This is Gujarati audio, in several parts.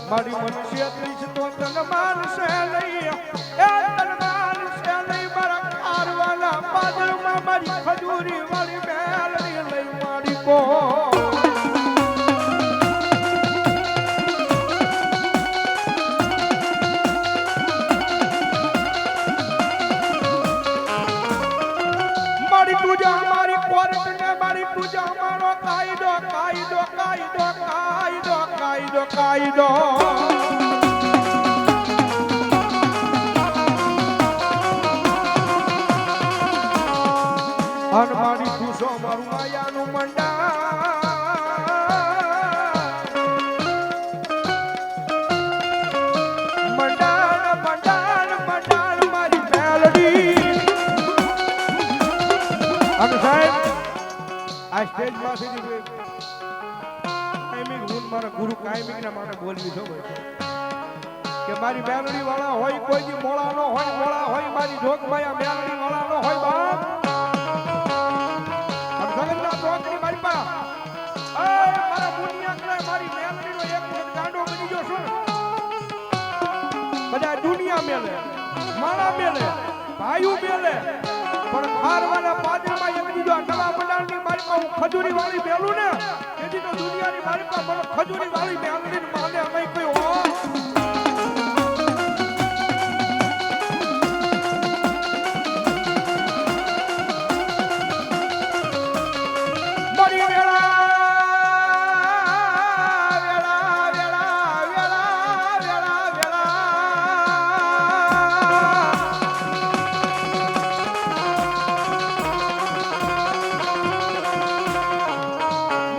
મારી મનુષ્ય ત્રીસ તો તન માનશે નહીં એ તન માનશે નહીં મારા કારવાના પાદરમાં મારી ખજૂરી વાળી મેલડી લઈ મારી કો મારી પૂજા મારી કોર્ટ ને મારી પૂજા મારો કાયદો કાયદો કાયદો કાયદો કાયદો કાયદો અન મારી ખુશો મારું માયાનું મંડા મંડાણ મંડાણ મંડાણ મારી મેલડી અને સાહેબ આ સ્ટેજ માંથી કાયમિક હું મારા ગુરુ કાયમિક ના માટે બોલવી છો કે મારી મેલડી વાળા હોય કોઈ દી મોળા નો હોય મોળા હોય મારી જોગમાયા મેલડી વાળા નો હોય બાપ જગતના જોગની મારી પા મારા મુનિયા કરે મારી મેલડીનો એક ગાંડો બની ગયો છું બધા દુનિયા મેલે માણા મેલે ભાઈઓ મેલે પણ ખારવાના પાદરમાં એક દીધો નવા મંડાણની મારી પા હું ખજૂરી વાળી મેલું ને એથી તો દુનિયાની મારી પા મને ખજૂરી વાળી મેલડી માને અમે કોઈ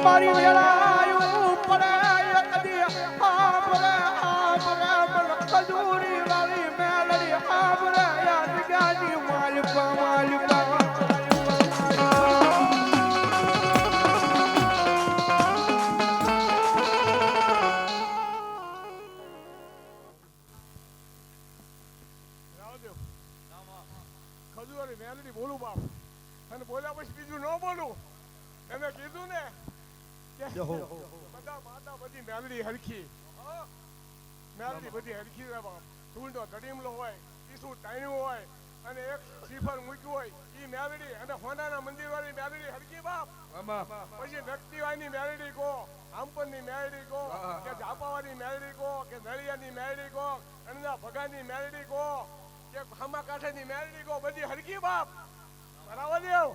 મારી વેળાયું પડે એક દી આબરે આબરે મન ખજૂરી વાળી મેલડી આબરે યાદ ગાજી માલપા માલપા ખજૂરી મેલડી બોલું બાપ અને બોલ્યા પછી બીજું ન બોલું એને કીધું ને બધા માતા બધી મેલડી હરખી મેલડી બધી હરખી રે બાપ ઢૂંઢો ધડીમલો હોય ઈસુ ટાણ્યું હોય અને એક શ્રીફળ મૂક્યું હોય ઈ મેલડી અને હોનાના મંદિર વાળી મેલડી હરખી બાપ પછી નકતીવાયની મેલડી કો આમપનની મેલડી કો કે જાપાવાળી મેલડી કો કે નળિયાની મેલડી કો અણના ભગાની મેલડી કો કે ખામા કાંઠાની મેલડી કો બધી હરખી બાપ બરાબર દેવ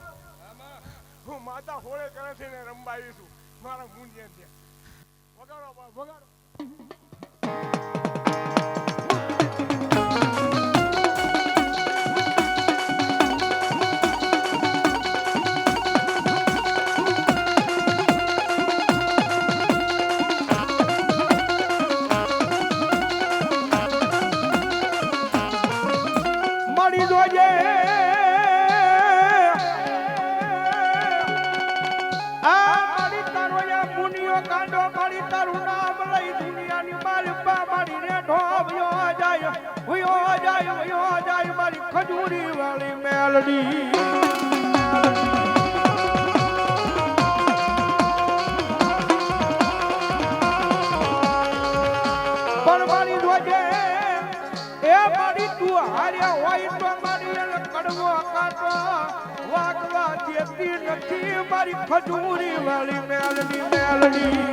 હું માતા હોળે કરે છે ને રમવા આવી છું મારા મુંડિયા છે વગાડો બાપ વગાડો મળી જોજે કાંડો મારી તારું નામ લઈ દુનિયાની માલપા મારી ને ઢોવ્યો જાય હુયો જાય હુયો જાય મારી ખજૂરી વાળી મેલડી પણ મારી જોજે એ મારી તું હાર્યા હોય તો મારી એને કડવો કાઢો વાગવા દેતી નથી મારી ખજૂરી વાળી મેલડી મેલડી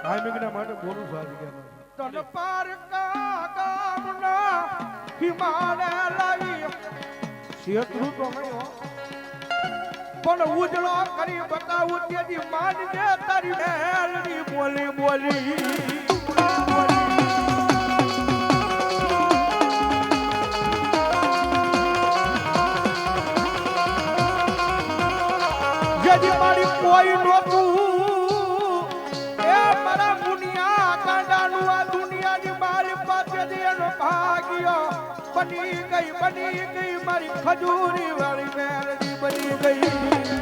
કાયમિકના માટે બોલું સારી ગયા તન પાર કામના હિમાને લાવી શેત્રુ તો નહીં પણ ઉજળો કરી બતાવું તેથી માનજે તારી મેલડી બોલી બોલી જેથી મારી કોઈ નહોતું એ મારા મુનિયા કાંડાનું આ દુનિયાની મારી પાસેથી એનો ભાગ્યો બની ગઈ મારી ખજૂરી વાળી મેલડી બની ગઈ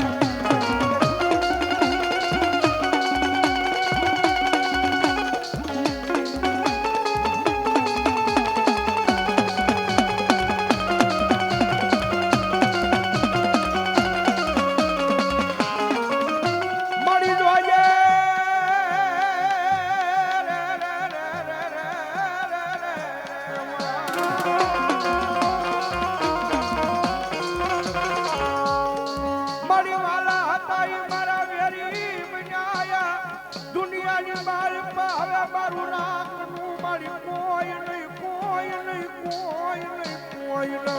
જોઈ લો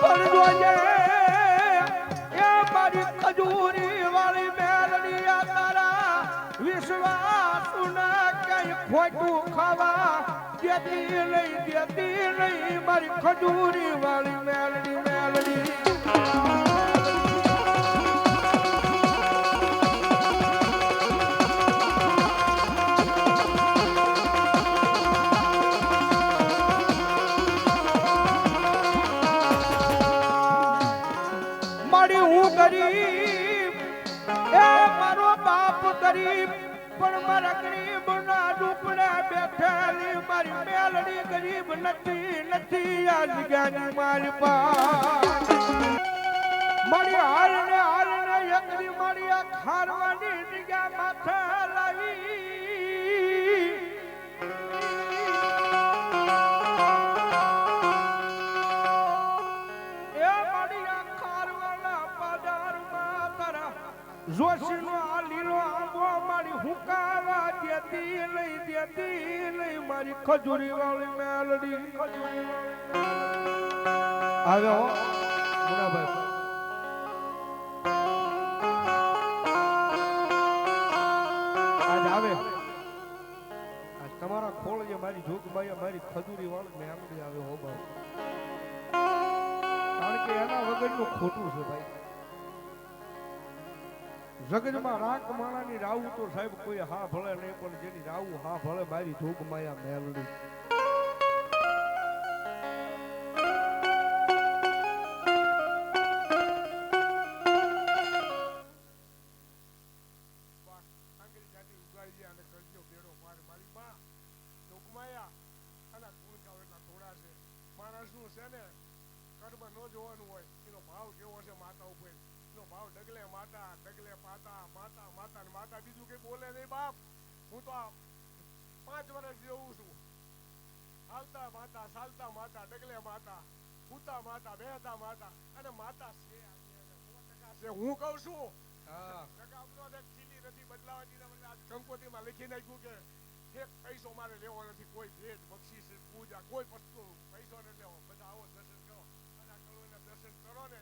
પણ જોજે એ મારી ખજૂરી વાળી મેલડી આ તારા વિશ્વાસ ના કઈ ખોટું ખાવા દેતી નહીં મારી ખજૂરી વાળી મેલડી મેલડી ગરીબ એ મારો બાપ ગરીબ પણ મારા ગરીબ ના દુખડે બેઠેલી મારી મેલડી ગરીબ નથી આ જગ્યાની મારી પાસે મારી હાલને એકલી મારી આ ખારવાની જગ્યા માથે લાવી જોશીનો આ લીલો આંબો મારી હુકાવા દેતી નહીં મારી ખજૂરી વાળી મેલડી આવે હો મુનાભાઈ આજ આવે આજ તમારા ખોળ જે મારી જોગબાઈ મારી ખજૂરી વાળી મેલડી આવે હો બાપ કારણ કે એના વગરનું ખોટું છે ભાઈ જગતમાં રાખ માણાની રાવું તો સાહેબ કોઈ હા ભલે નહીં પણ જેની રાવું હા ભલે મારી જોગ માયા મેલડી માણસનું છે ને કર્મ ન જોવાનું હોય એનો ભાવ કેવો છે માતા ઉપર ભાવ ડગલે માતા ડગલે પાતા માતા માતા ને માતા બીજું કઈ બોલે નહીં બાપ હું તો 5 વર્ષ જેવું છું હાલતા માતા ચાલતા માતા ડગલે માતા પૂતા માતા બેહતા માતા અને માતા છે 100% હું કહું છું નથી બદલાવાની કંકોત્રીમાં લખી નાખ્યું કે એક પૈસો મારે લેવો નથી કોઈ ભેટ બક્ષીસ પૂજા કોઈ વસ્તુ પૈસો નથી લેવો બધા આવો દર્શન કરો અને દર્શન કરો ને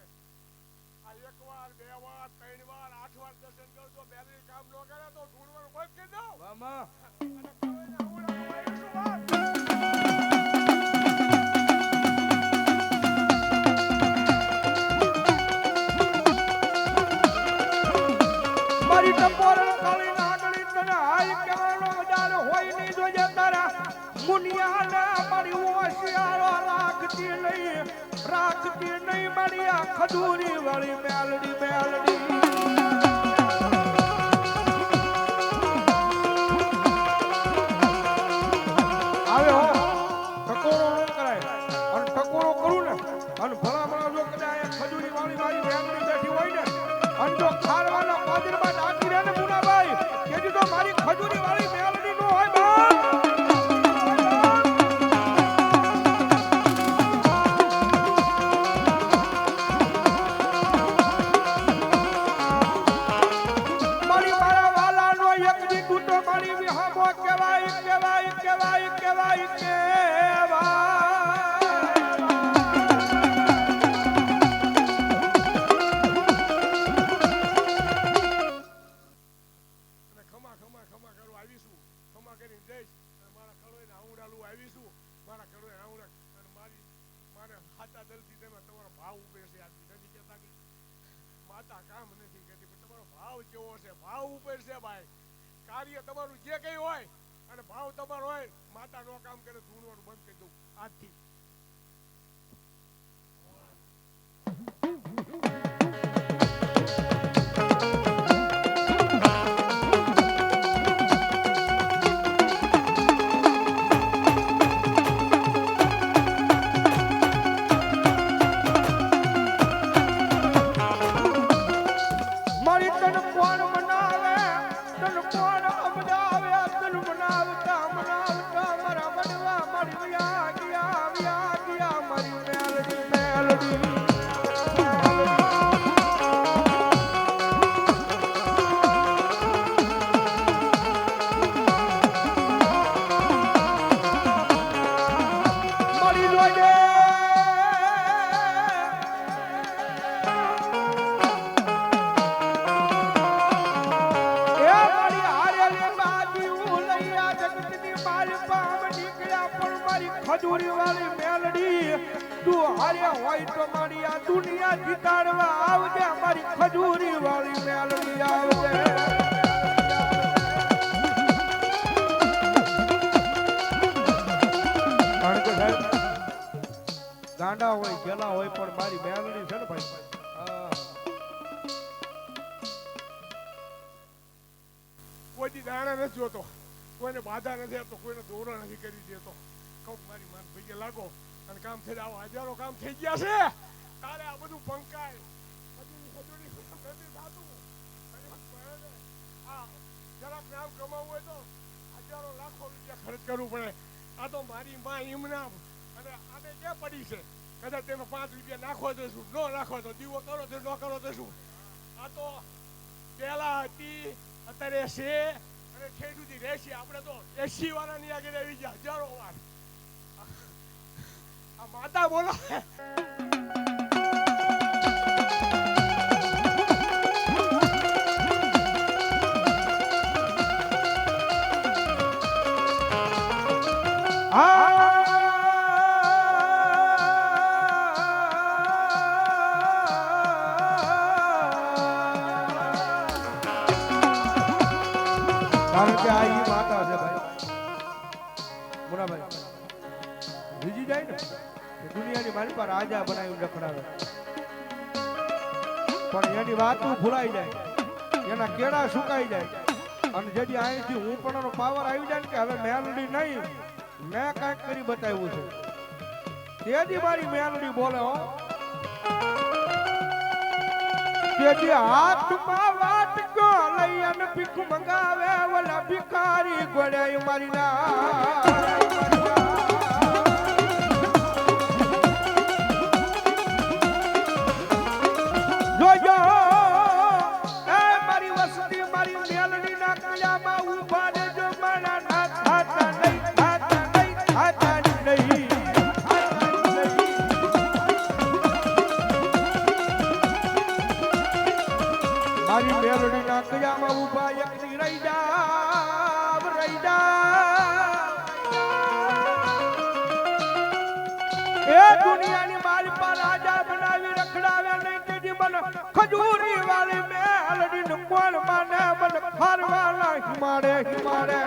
આ 1 વાર 2 વાર 3 વાર 8 વાર દર્શન કરજો બેરી કામ ન કરે તો ઢૂંઢવાનું બંધ કરી દો મામા મારી ટપોરણ કાળી નાગણી તને હાય કેવાનો વધાર હોય નહીં જોજે તારા મુનિયાના મારી હોશિયારો રાખતી નહીં મારી આ ખજૂરી વાળી મેલડી આવે હો ટકોરો ન કરાય અને ટકોરો કરું ને અને ભલા જો કદાચ ખજૂરી વાળી મારી મેલડી બેઠી હોય ને અને જો ખારવાના પાદરમાં ડાકી રહે ને મુનાભાઈ કેજી તો મારી ખજૂરી વાળી મેલડી નો હોય બા કાર્ય તમારું જે કઈ હોય અને ભાવ તમારો હોય માતા નો કામ કરે ધૂણવાનું બંધ કરી દઉં આજથી મારી ખજૂરી વાળી મેલડી તું હારે હોય તો મારી આ દુનિયા જીતાડવા આવજે મારી ખજૂરી વાળી મેલડી આવજે કારણ કે સાહેબ ગાંડા હોય ગેલા હોય પણ મારી મેલડી છે ને ભાઈ કોઈ દાણા નથી જોતો, કોઈને બાધા નથી આપતો, કોઈને દોરો નથી કરી દેતો. કહું મારી માન ભેગે લાગો અને કામ થઈ જાય. હજારો કામ થઈ ગયા છે, તારે આ બધું પંકાય ખજૂરી નથી થતું. આ જરાક નામ કમાવવું હોય તો હજારો લાખો રૂપિયા ખર્ચ કરવું પડે. આ તો મારી માં ઈમનામ અને આને ક્યાં પડી છે? કદાચ તેમાં 5 રૂપિયા નાખો દઈશું, ન નાખો તો દીવો કરો તો ન કરો દઈશું. આ તો પહેલા હતી અત્યારે છે અને ઠેઠ સુધી રહેશે. આપણે તો 80 વાળાની આગળ આવી ગયા હજારો વાર. આ માતા બોલો કારણ કે આ ઈ માતા છે ભાઈ મુનાભાઈ બીજી જાય ને દુનિયાની મારી પર રાજા બનાવી રખડાવે પણ એની વાતો ભૂલાઈ જાય, એના કેળા સુકાઈ જાય અને જેથી અહીંથી હું પણ પાવર આવી જાય ને કે હવે મેલડી નહીં મેં કાંઈક કરી બતાવ્યું છે તેથી મારી મેલડી બોલે હો તેથી હાથમાં વાટકો લઈ અને ભીખ મંગાવે ઓલા ભિખારી ગોળે મારી ના જોજો એ મારી વસ્તી મારી મેલડી ના કયામાં ઉભા રહેજો મારા ના થાતા નહીં થાતા નહીં થાતા નહીં મારી મેલડી ના કયામાં ઉભા એકની રહી જાવ રહી જાવ એ દુનિયાની મારી પર રાજા બનાવી રખડાવે નહીં તેથી મને ખજૂરી વાળી મેલડી ને કોણ માને મને ફરવાના હિમાડે હિમાડે